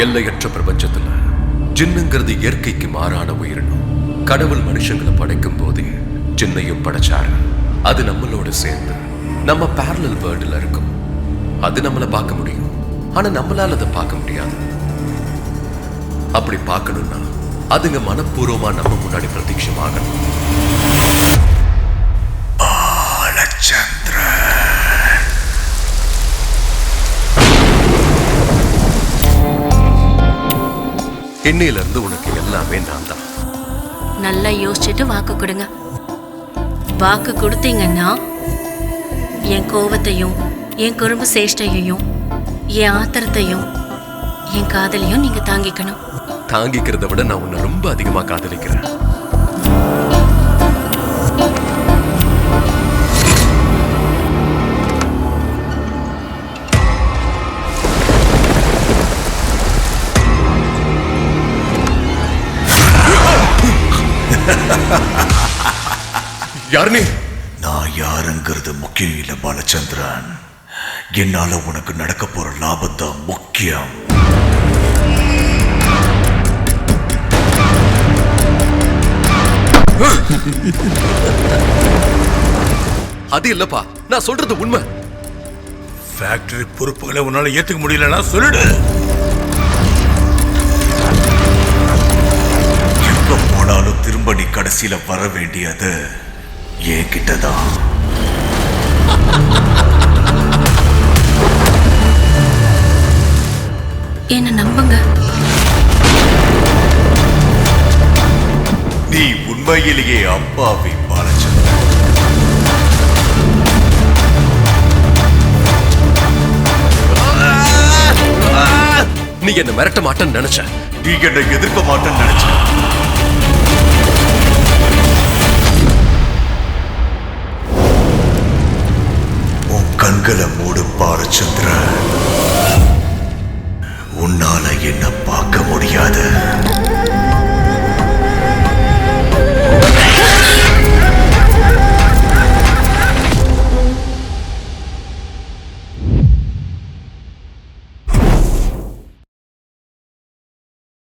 எல்லையற்ற பிரபஞ்சத்துல ஜின்னுங்கிறது இயற்கைக்கு மாறான உயிரினம். கடவுள் மனுஷங்களை படைக்கும் போதே ஜின்னையும் படைச்சாரு. அது நம்மளோட சேர்ந்து நம்ம பேரலல் வேர்ல்டுல இருக்கும். அது நம்மளை பார்க்க முடியும், ஆனா நம்மளால அதை பார்க்க முடியாது. அப்படி பார்க்கணும்னா அதுங்க மனப்பூர்வமா நம்ம முன்னாடி பிரத்யட்சமாகணும். இன்னையில இருந்து உனக்கு எல்லாமே நான் தான். நல்லா யோசிச்சுட்டு வாக்கு கொடுங்க. வாக்கு கொடுத்தீங்கன்னா என் கோவத்தையும் என் குறும்பு சேஷ்டையையும் என் ஆத்திரத்தையும் என் காதலையும் நீங்க தாங்கிக்கணும். தாங்கிக்கிறத விட நான் உன்னை ரொம்ப அதிகமா காதலிக்கிறேன். யார் நீ? நான் யாருங்கிறது முக்கியம் இல்ல பாலச்சந்திரன். என்னால உனக்கு நடக்க போற லாபத்தான் முக்கியம். அது இல்லப்பா, நான் சொல்றது உண்மை. ஃபேக்டரி பொறுப்புகளை உன்னால ஏத்துக்க முடியலன்னா சொல்லிடு. எப்ப போனாலும் திரும்ப நீ கடைசியில வர வேண்டியது என்கிட்டதான். என்ன நம்புங்க. நீ உண்மையிலேயே அப்பாவி பாலச்சந்திரன். நீ என்ன மிரட்ட மாட்டேன்னு நினைச்ச. நீ என்னை எதிர்க்க மாட்டேன்னு நினைச்ச. உன் கண்களை மூடு பாலச்சந்திரன். உன்னால என்ன பார்க்க முடியாது.